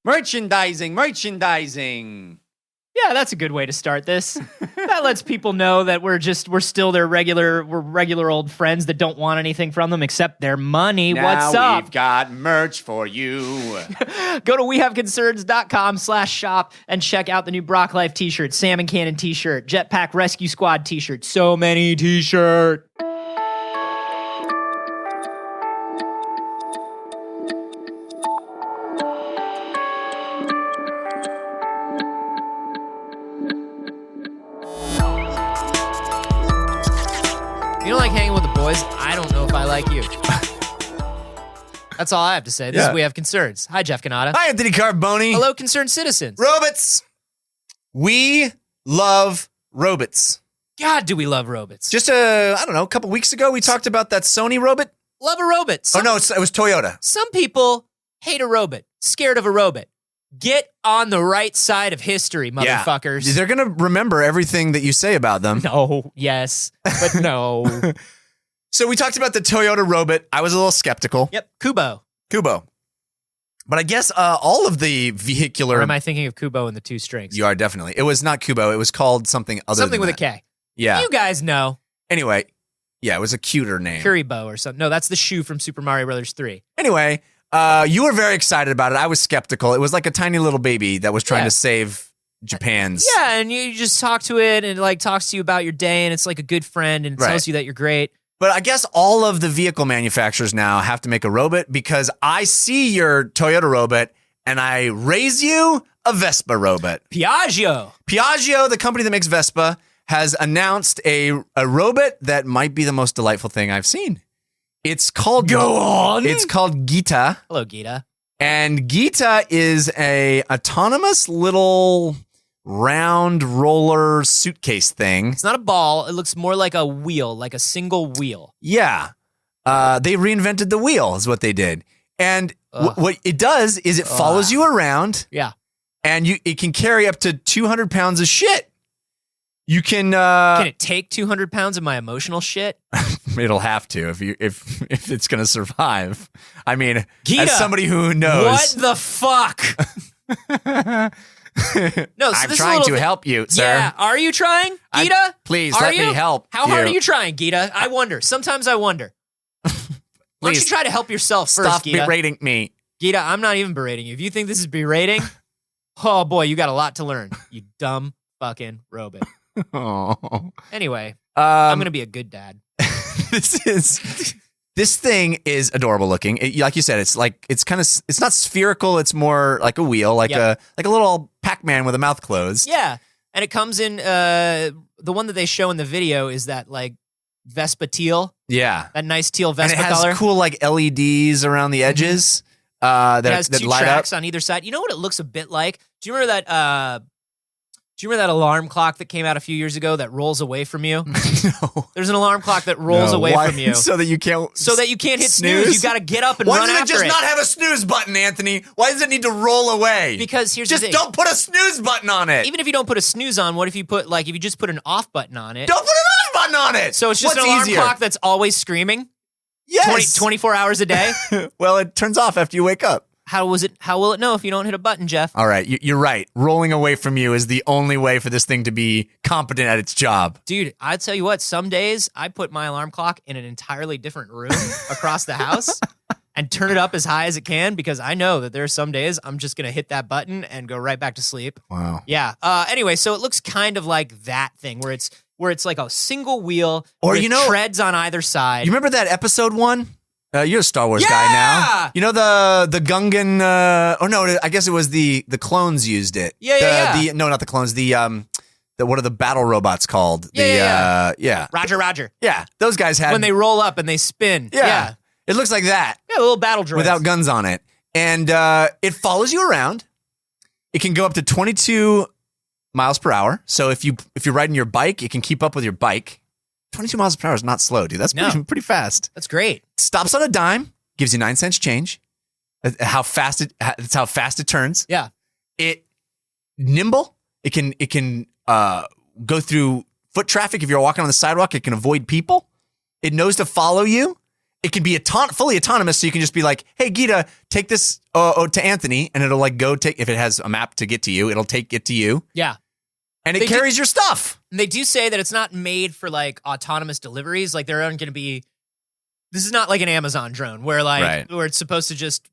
Merchandising. Yeah, that's a good way to start this. That lets people know that we're still their regular old friends that don't want anything from them except their money. Now What's up? we've got merch for you. Go to wehaveconcerns.com/shop and check out the new Brock Life t-shirt, Salmon Cannon t-shirt, Jetpack Rescue Squad t-shirt, so many t-shirt. You don't like hanging with the boys? I don't know if I like you. That's all I have to say. This is We Have Concerns. Hi, Jeff Canada. Hi, Anthony Carboni. Hello, concerned citizens. Robots. We love robots. God, do we love robots. Just a couple weeks ago, we talked about that Sony robot. Love a robot. It was Toyota. Some people hate a robot, scared of a robot. Get on the right side of history, motherfuckers. Yeah. They're going to remember everything that you say about them. No, yes, but no. So we talked about the Toyota robot. I was a little skeptical. Yep, Kubo. But I guess all of the vehicular... Or am I thinking of Kubo and the two strings? You are definitely. It was not Kubo. It was called something other Something than with that. a K. Yeah. You guys know. Anyway, yeah, it was a cuter name. Kuribo or something. No, that's the shoe from Super Mario Brothers 3. Anyway, you were very excited about it. I was skeptical. It was like a tiny little baby that was trying to save Japan's. Yeah, and you just talk to it and it like talks to you about your day and it's like a good friend and it tells you that you're great. But I guess all of the vehicle manufacturers now have to make a robot because I see your Toyota robot and I raise you a Vespa robot. Piaggio, the company that makes Vespa, has announced a robot that might be the most delightful thing I've seen. It's called... Go on! It's called Gita. Hello, Gita. And Gita is a autonomous little round roller suitcase thing. It's not a ball. It looks more like a wheel, like a single wheel. Yeah. They reinvented the wheel is what they did. And what it does is it follows you around. Yeah. And it can carry up to 200 pounds of shit. You can... Can it take 200 pounds of my emotional shit? It'll have to if it's going to survive. I mean, Gita, as somebody who knows... What the fuck? No, so I'm trying to help you, sir. Yeah, are you trying, Gita? Please, let me help How hard are you trying, Gita? I wonder. Sometimes I wonder. Why don't you try to help yourself first, Stop Gita? berating me. Gita, I'm not even berating you. If you think this is berating, oh boy, you got a lot to learn, you dumb fucking robot. Oh. Anyway, I'm going to be a good dad. This thing is adorable looking. Like you said, it's not spherical. It's more like a wheel, like a little Pac-Man with a mouth closed. Yeah, and it comes in. The one that they show in the video is that like Vespa teal. Yeah, that nice teal Vespa and it has color. Cool like LEDs around the edges. That it has that two light tracks up on either side. You know what it looks a bit like? Do you remember that? Do you remember that alarm clock that came out a few years ago that rolls away from you? No. There's an alarm clock that rolls away from you. So that you can't hit snooze. You got to get up and run after it. Why does it just not have a snooze button, Anthony? Why does it need to roll away? Because here's the thing. Just don't put a snooze button on it. Even if you don't put a snooze on, what if you just put an off button on it? Don't put an off button on it. So it's just an alarm clock that's always screaming? Yes. 24 hours a day? Well, it turns off after you wake up. How will it know if you don't hit a button, Jeff? All right, you're right. Rolling away from you is the only way for this thing to be competent at its job. Dude, I tell you what, some days I put my alarm clock in an entirely different room across the house and turn it up as high as it can because I know that there are some days I'm just going to hit that button and go right back to sleep. Wow. Yeah. Anyway, so it looks kind of like that thing where it's like a single wheel with treads on either side. You remember that episode 1? You're a Star Wars guy now. You know the Gungan. I guess it was the clones used it. Yeah. No, not the clones. The what are the battle robots called? Roger. Yeah, those guys had when they roll up and they spin. Yeah. It looks like that. Yeah, little battle droids without guns on it, and it follows you around. It can go up to 22 miles per hour. So if you're riding your bike, it can keep up with your bike. 22 miles per hour is not slow, dude. That's pretty fast. That's great. Stops on a dime, gives you 9 cents change. That's how fast it turns. Yeah. It nimble. It can go through foot traffic. If you're walking on the sidewalk, it can avoid people. It knows to follow you. it can be fully autonomous, so you can just be like, hey, Gita, take this to Anthony, and it'll like go take, if it has a map to get to you, it'll take it to you. Yeah. And it carries your stuff. And they do say that it's not made for like autonomous deliveries. Like there aren't going to be, this is not like an Amazon drone where where it's supposed to just,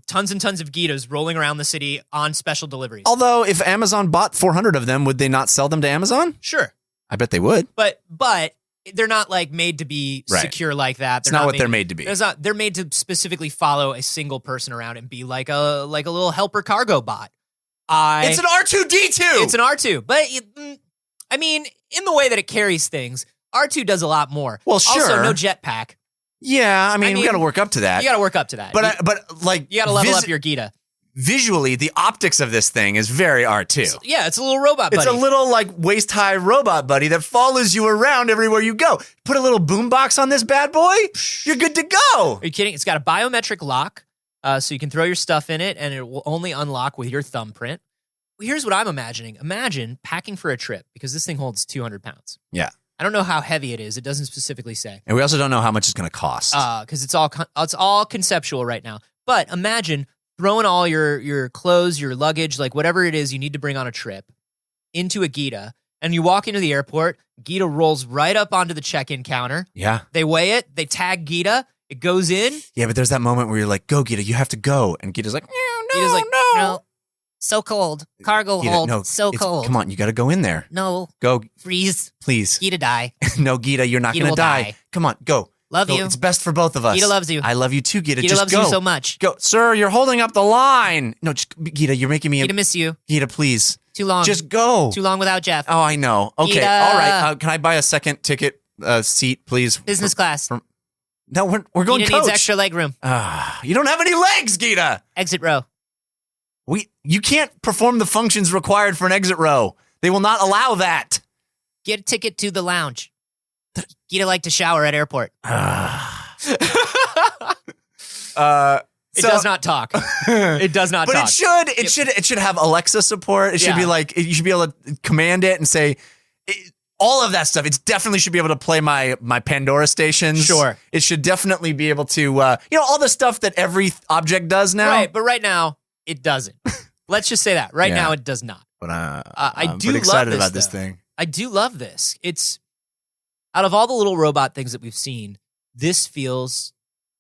tons and tons of Gitas rolling around the city on special deliveries. Although if Amazon bought 400 of them, would they not sell them to Amazon? Sure. I bet they would. But they're not like made to be secure like that. It's not what they're made to be. They're made to specifically follow a single person around and be like a little helper cargo bot. It's an R2-D2. It's an R2. But I mean, in the way that it carries things, R2 does a lot more. Well, sure. Also, no jetpack. Yeah, I mean we got to work up to that. You got to work up to that. But like you got to level up your Gita. Visually, the optics of this thing is very R2. It's a little robot buddy. It's a little like waist-high robot buddy that follows you around everywhere you go. Put a little boombox on this bad boy, you're good to go. Are you kidding? It's got a biometric lock, so you can throw your stuff in it, and it will only unlock with your thumbprint. Here's what I'm imagining. Imagine packing for a trip, because this thing holds 200 pounds. Yeah. I don't know how heavy it is. It doesn't specifically say. And we also don't know how much it's going to cost. Because it's all conceptual right now. But imagine throwing all your clothes, your luggage, like whatever it is you need to bring on a trip, into a Gita, and you walk into the airport, Gita rolls right up onto the check-in counter. Yeah. They weigh it, they tag Gita, it goes in. Yeah, but there's that moment where you're like, go, Gita, you have to go. And Gita's like, no. So cold. Cargo Gita, hold, no, so cold. Come on, you got to go in there. No. Go. Freeze. Please. Gita die. No, Gita, you're not going to die. Come on, go. Love you. It's best for both of us. Gita loves you. I love you too, Gita. Gita just loves go. you so much. Go. Sir, you're holding up the line. No, just Gita, you're making me... Gita miss you. Gita, please. Too long. Just go. Too long without Jeff. Oh, I know. Okay, Gita. all right. Can I buy a second ticket seat, please? Business class. No, we're going Gita coach. needs extra leg room. You don't have any legs, Gita. Exit row. You can't perform the functions required for an exit row. They will not allow that. Get a ticket to the lounge. Gita like to shower at airport. It does not talk. It does not but talk. It should have Alexa support. It should be like, you should be able to command it and say all of that stuff. It definitely should be able to play my Pandora stations. Sure. It should definitely be able to, all the stuff that every object does now. Right, but right now it doesn't. Let's just say that. Right now it does not. But I'm pretty excited about this thing. I do love this. It's, out of all the little robot things that we've seen, this feels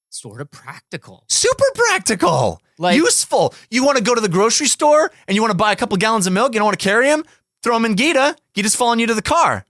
sort of practical. Super practical. Like, useful. You want to go to the grocery store and you want to buy a couple gallons of milk, you don't want to carry them, throw them in Gita. Gita's following you to the car.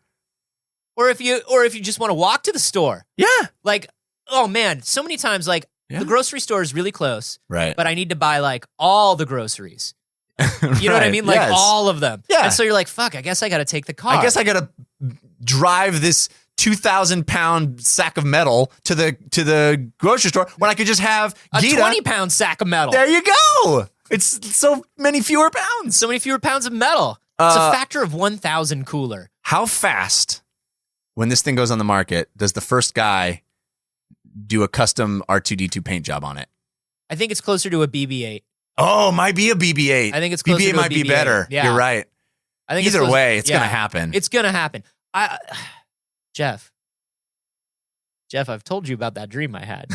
Or if you just want to walk to the store. Yeah. Like, oh man, so many times, like, the grocery store is really close. Right. But I need to buy like all the groceries. You know what I mean? Like all of them. Yeah. And so you're like, fuck, I guess I got to take the car. I guess I got to drive this 2,000-pound sack of metal to the grocery store when I could just have a Gita. 20-pound sack of metal. There you go. It's so many fewer pounds. So many fewer pounds of metal. It's a factor of 1,000 cooler. How fast, when this thing goes on the market, does the first guy do a custom R2-D2 paint job on it? I think it's closer to a BB-8. Oh, might be a BB-8. I think it's closer BB-8 to a might be BB-8. better. Yeah. You're right. I think Either way, it's going to happen. It's going to happen. Jeff, I've told you about that dream I had.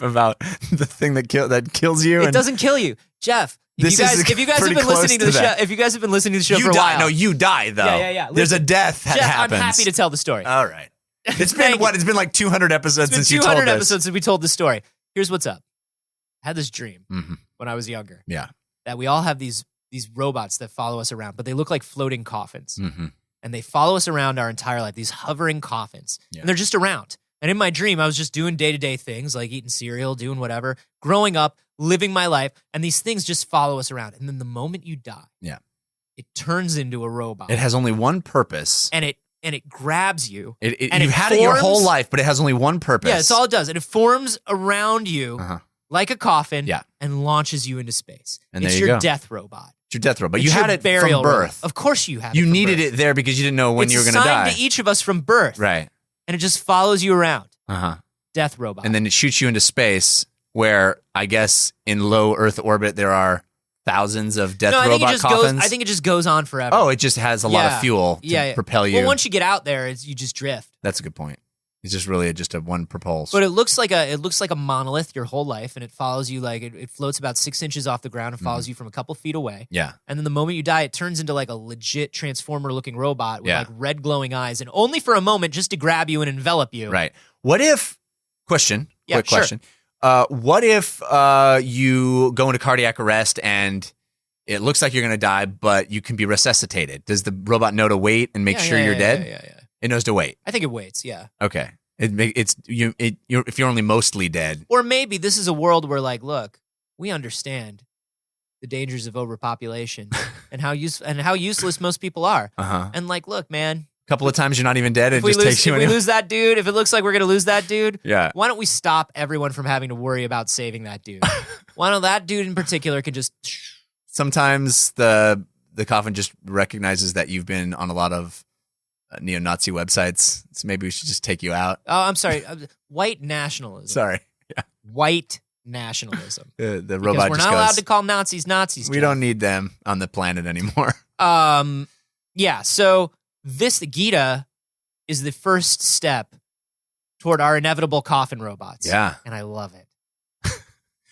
About the thing that kills you. It doesn't kill you, Jeff. If you guys have been listening to the show, if you guys have been listening to the show for a while, no, you die though. Yeah. There's a death that Jeff, happens. I'm happy to tell the story. All right. It's been what? It's been like 200 episodes since you told this. 200 episodes since we told the story. Here's what's up. I had this dream when I was younger. Yeah. That we all have these robots that follow us around, but they look like floating coffins. And they follow us around our entire life, these hovering coffins. Yeah. And they're just around. And in my dream, I was just doing day-to-day things like eating cereal, doing whatever, growing up, living my life, and these things just follow us around. And then the moment you die, it turns into a robot. It has only one purpose. And it grabs you. You've had it your whole life, but it has only one purpose. Yeah, that's all it does. And it forms around you like a coffin and launches you into space. And it's your death robot. It's your death robot. But you had it from birth. Of course you had it. You needed it there because you didn't know when you were going to die. It's assigned to each of us from birth. Right. And it just follows you around. Death robot. And then it shoots you into space where I guess in low Earth orbit there are thousands of death robot coffins. I think it just goes on forever. Oh, it just has a lot of fuel to propel you. Well, once you get out there, you just drift. That's a good point. It's just really just a one propulse. But it looks like a monolith your whole life, and it follows you like it floats about 6 inches off the ground and follows you from a couple feet away. Yeah. And then the moment you die, it turns into like a legit transformer-looking robot with Yeah. like red glowing eyes, and only for a moment just to grab you and envelop you. Right. What if? Question. Yeah, Quick sure. question. What if you go into cardiac arrest and it looks like you're going to die, but you can be resuscitated? Does the robot know to wait and make sure you're dead? Yeah. It knows to wait. I think it waits. Yeah. Okay. You're if you're only mostly dead. Or maybe this is a world where, like, look, we understand the dangers of overpopulation and how useless most people are. And like, look, man, A couple of times you're not even dead. It if we just takes you. If we lose that dude, if it looks like we're gonna lose that dude, Yeah. why don't we stop everyone from having to worry about saving that dude? Why don't that dude in particular could just? Sometimes the coffin just recognizes that you've been on a lot of neo-Nazi websites, so maybe we should just take you out. Oh, I'm sorry. White nationalism. Sorry. Yeah. White nationalism. The Because robot we're just not goes, allowed to call Nazis Nazis. we Jeff. don't need them on the planet anymore. Yeah. So the Gita is the first step toward our inevitable coffin robots. Yeah. And I love it.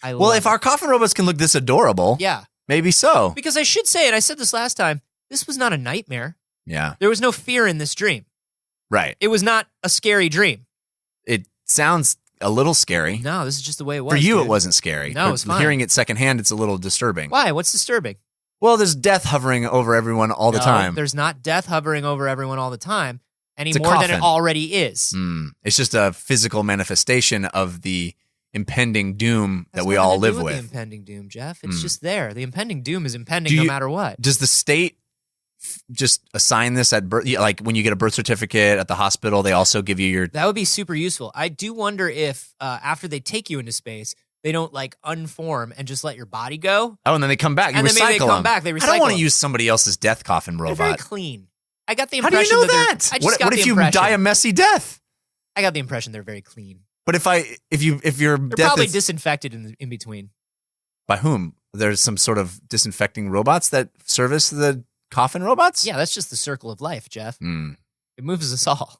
Well, if our coffin robots can look this adorable, yeah, maybe so. because I should say, and I said this last time, this was not a nightmare. Yeah. There was no fear in this dream. Right. It was not a scary dream. It sounds a little scary. No, this is just the way it was. For you, dude. it wasn't scary. No, But it was fine. Hearing it secondhand, it's a little disturbing. Why? What's disturbing? Well, there's death hovering over everyone all the No, time. There's not death hovering over everyone all the time any It's a more than it coffin. already is. It's just a physical manifestation of the impending doom that Has we nothing all to do live with with. the impending doom, Jeff. It's just there. The impending doom is impending Do no you- matter what. Does the state just assign this at birth? Like when you get a birth certificate at the hospital, they also give you your. That would be super useful. I do wonder if after they take you into space, they don't like unform and just let your body go. Oh, and then they come back. You And then recycle maybe they come them. back. They I don't recycle want to them. use somebody else's death coffin They're very robot. clean. I got the How do impression you know they're- that? I just got What the if you impression. die a messy death? I got the impression they're very clean. But if your They're death probably is disinfected in between. by whom? There's some sort of disinfecting robots that service the coffin robots? Yeah, that's just the circle of life, Jeff. Mm. It moves us all.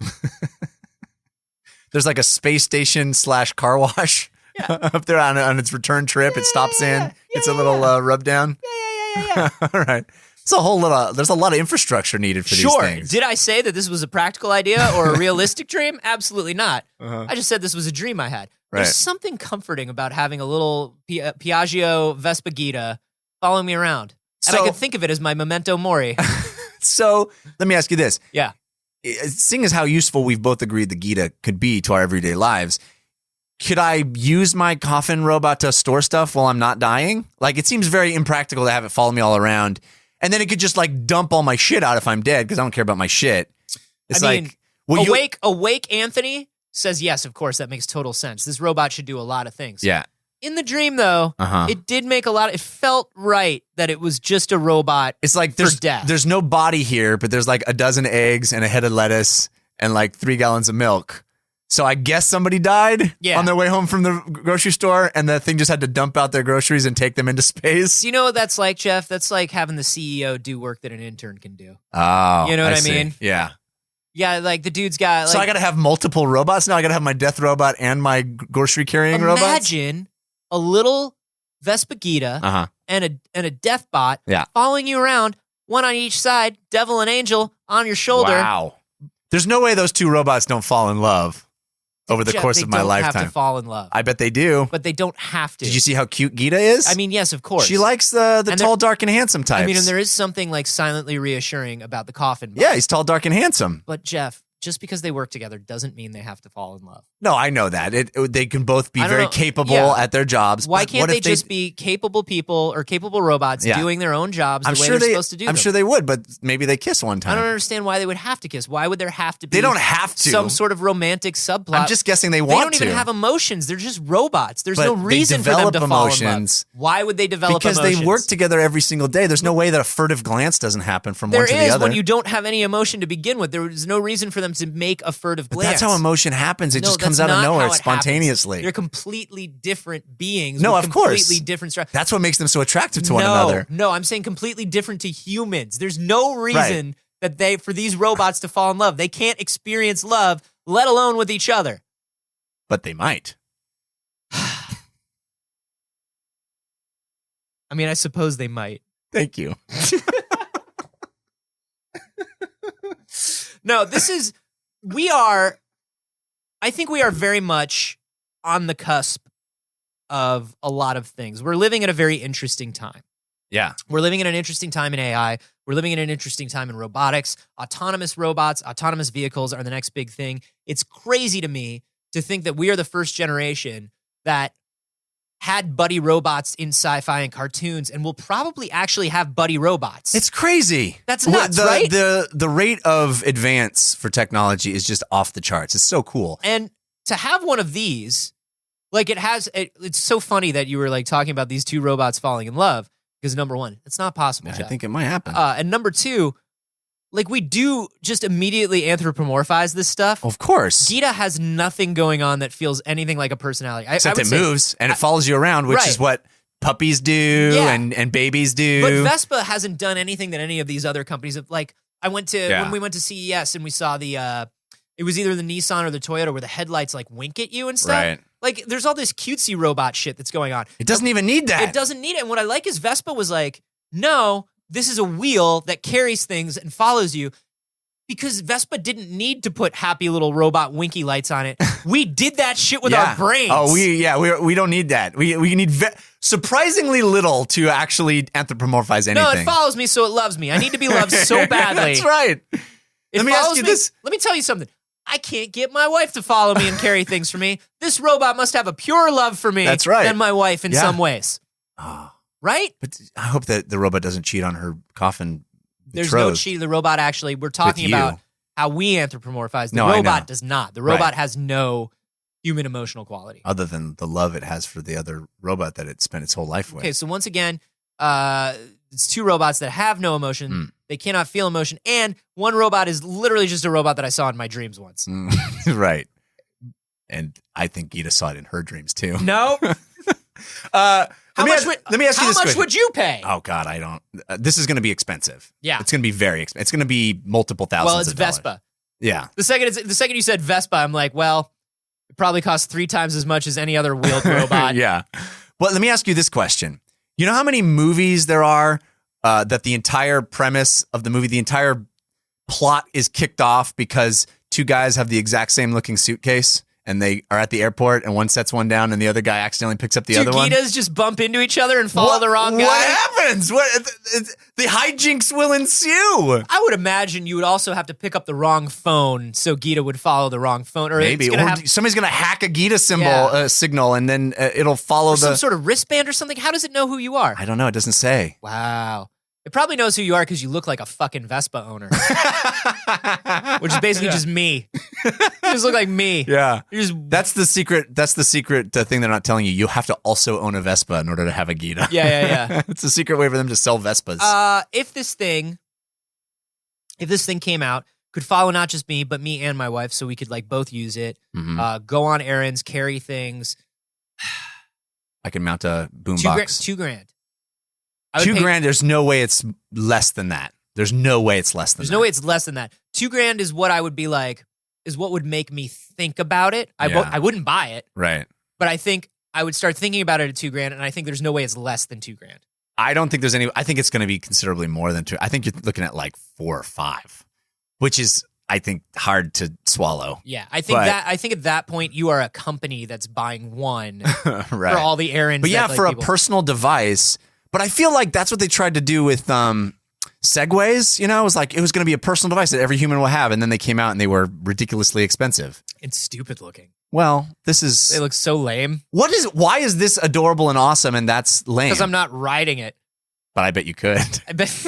There's like a space station / car wash up there on its return trip. It stops in. It's a little rub down. Yeah. All right. There's a lot of infrastructure needed for Sure. these things. Did I say that this was a practical idea or a realistic dream? Absolutely not. Uh-huh. I just said this was a dream I had. Right. There's something comforting about having a little Piaggio Vespa Gita following me around. And I So- could think of it as my memento mori. So let me ask you this. Yeah. Seeing as how useful we've both agreed the Gita could be to our everyday lives, could I use my coffin robot to store stuff while I'm not dying? Like, it seems very impractical to have it follow me all around. And then it could just like dump all my shit out if I'm dead because I don't care about my shit. It's I mean, like, well, Awake Anthony says, yes, of course, that makes total sense. This robot should do a lot of things. yeah. In the dream, though, it did make it felt right that it was just a robot. It's like for death. there's no body here, but there's like a dozen eggs and a head of lettuce and like 3 gallons of milk. So I guess somebody died on their way home from the grocery store, and the thing just had to dump out their groceries and take them into space. Do you know what that's like, Jeff? That's like having the CEO do work that an intern can do. Oh, You know what I see. mean? Yeah. Yeah, like the dude's got. Like, So I got to have multiple robots now. I got to have my death robot and my grocery carrying robots. imagine a little Vespa Gita and a death bot following you around, one on each side, devil and angel on your shoulder. Wow. There's no way those two robots don't fall in love over the Jeff, course they of my don't lifetime. have to fall in love, I bet they do. but they don't have to. Did you see how cute Gita is? I mean, yes, of course. she likes the And tall, dark, and handsome types. I mean, and there is something like silently reassuring about the coffin. Bot. Yeah, he's tall, dark, and handsome. But Jeff, just because they work together doesn't mean they have to fall in love. No, I know that. They can both be I don't very know. capable Yeah. at their jobs. Why but can't what they if just be capable people or capable robots doing their own jobs the way they're supposed to do I'm them? sure they would, but maybe they kiss one I time. don't understand why they would have to kiss. Why would there have to be? They don't have to. Some sort of romantic subplot. I'm just guessing they They want don't to. even have emotions. They're just robots. There's But no they reason for them to develop fall in emotions love. Why would they develop because emotions? they work together every single day. There's no way that a furtive glance doesn't happen from There one to the is other. when you don't have any emotion to begin with. There is no reason for them to make a furtive But glance. that's how emotion happens. It No, just comes that's out of not nowhere how it spontaneously. happens. They're completely different beings. No, with of course. completely different structures. That's what makes them so attractive to one another. No, I'm saying completely different to humans. There's no reason that for these robots to fall in love. They can't experience love let alone with each other. But they might. I mean, I suppose they might. Thank you. No, I think we are very much on the cusp of a lot of things. We're living at a very interesting time. Yeah. We're living in an interesting time in AI. We're living in an interesting time in robotics. Autonomous robots, autonomous vehicles are the next big thing. It's crazy to me to think that we are the first generation that had buddy robots in sci-fi and cartoons and will probably actually have buddy robots. It's crazy. That's nuts, right? The rate of advance for technology is just off the charts. It's so cool. And to have one of these, like it's so funny that you were like talking about these two robots falling in love because number one, it's not possible. I Jeff. think it might happen. And number two, like we do just immediately anthropomorphize this stuff. Of course. Gita has nothing going on that feels anything like a personality. Except it moves and it follows you around, which is what puppies do and babies do. But Vespa hasn't done anything that any of these other companies have. Like when we went to CES and we saw it was either the Nissan or the Toyota where the headlights like wink at you and stuff. Right. Like there's all this cutesy robot shit that's going on. It doesn't even need that. It doesn't need it. And what I like is Vespa was like, no, this is a wheel that carries things and follows you. Because Vespa didn't need to put happy little robot winky lights on it. We did that shit with our brains. Oh, we don't need that. We need surprisingly little to actually anthropomorphize anything. No, it follows me so it loves me. I need to be loved so badly. That's right. Let me ask you this. Let me tell you something. I can't get my wife to follow me and carry things for me. This robot must have a pure love for me That's right. than my wife in some ways. Oh. Right? But I hope that the robot doesn't cheat on her coffin. There's no cheating. The robot actually, we're talking about how we anthropomorphize. The robot does not. The robot has no human emotional quality. Other than the love it has for the other robot that it spent its whole life with. Okay, so once again, it's two robots that have no emotion. They cannot feel emotion. And one robot is literally just a robot that I saw in my dreams once. Right. And I think Gita saw it in her dreams too. No. Let me ask you this How much question. would you pay? Oh God, I don't. This is going to be expensive. Yeah, it's going to be very expensive. It's going to be multiple thousands. Well, it's of dollars. Vespa. Yeah. The second you said Vespa, I'm like, well, it probably costs 3 times as much as any other wheeled robot. Yeah. Well, let me ask you this question. You know how many movies there are that the entire premise of the movie, the entire plot is kicked off because two guys have the exact same looking suitcase? And they are at the airport, and one sets one down, and the other guy accidentally picks up the other one. Two Gitas just bump into each other and follow the wrong guy. What happens? The hijinks will ensue. I would imagine you would also have to pick up the wrong phone, so Gita would follow the wrong phone. Or maybe somebody's going to hack a Gita signal, and then it'll follow some sort of wristband or something. How does it know who you are? I don't know. It doesn't say. Wow. It probably knows who you are because you look like a fucking Vespa owner. Which is basically just me. You just look like me. Yeah. That's the secret thing they're not telling you. You have to also own a Vespa in order to have a Gita. Yeah. It's a secret way for them to sell Vespas. If this thing came out, could follow not just me, but me and my wife, so we could like both use it, go on errands, carry things. I can mount a boombox. $2,000. $2,000. There's no way it's less than that. There's no way it's less than that. There's no way it's less than that. $2,000 is what I would be like, is what would make me think about it. I wouldn't buy it. Right. But I think I would start thinking about it at $2,000, and I think there's no way it's less than $2,000. I don't think there's any. I think it's going to be considerably more than 2. I think you're looking at like 4 or 5, which is, I think, hard to swallow. Yeah, I think at that point you are a company that's buying one right. for all the errands. But yeah, for a personal device. But I feel like that's what they tried to do with Segways. You know, it was like it was going to be a personal device that every human will have, and then they came out and they were ridiculously expensive. It's stupid looking. Well, they look so lame. Why is this adorable and awesome and that's lame? Because I'm not riding it. But I bet you could. I bet.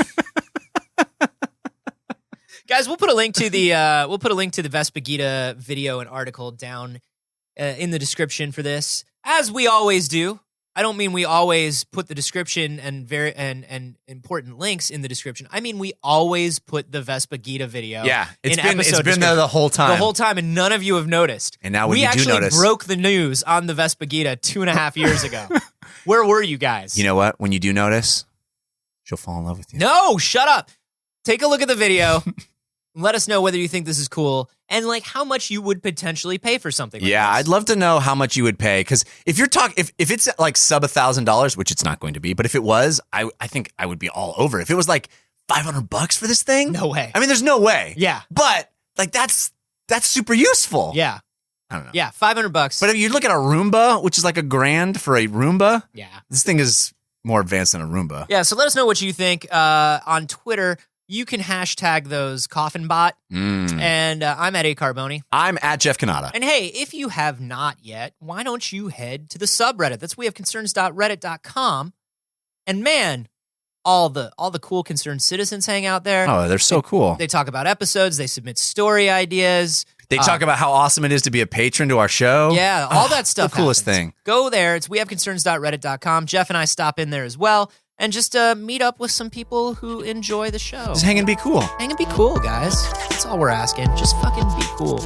Guys, we'll put a link to the Vespa Gita video and article down in the description for this, as we always do. I don't mean we always put the description and important links in the description. I mean we always put the Vespa Gita video. Yeah, it's been there the whole time. The whole time, and none of you have noticed. And now when we you do actually notice, broke the news on the Vespa Gita 2.5 years ago. Where were you guys? You know what? When you do notice, she'll fall in love with you. No, shut up. Take a look at the video. Let us know whether you think this is cool and like how much you would potentially pay for something like Yeah, this. I'd love to know how much you would pay, because if you're talking, if it's like sub $1,000, which it's not going to be, but if it was, I think I would be all over. If it was like $500 for this thing, No way. I mean, there's no way. Yeah. But like that's super useful. Yeah. I don't know. Yeah. $500. But if you look at a Roomba, which is like $1,000 for a Roomba, yeah. this thing is more advanced than a Roomba. Yeah. So let us know what you think on Twitter. You can hashtag those coffin bot. And I'm at A Carboni. I'm at Jeff Canada. And hey, if you have not yet, why don't you head to the subreddit? That's wehaveconcerns.reddit.com. And man, all the cool concerned citizens hang out there. Oh, they're so cool. They talk about episodes. They submit story ideas. They talk about how awesome it is to be a patron to our show. Yeah, all that stuff. The coolest happens. thing. Go there. It's wehaveconcerns.reddit.com. Jeff and I stop in there as well. And just meet up with some people who enjoy the show. Just hang and be cool. Hang and be cool, guys. That's all we're asking. Just fucking be cool.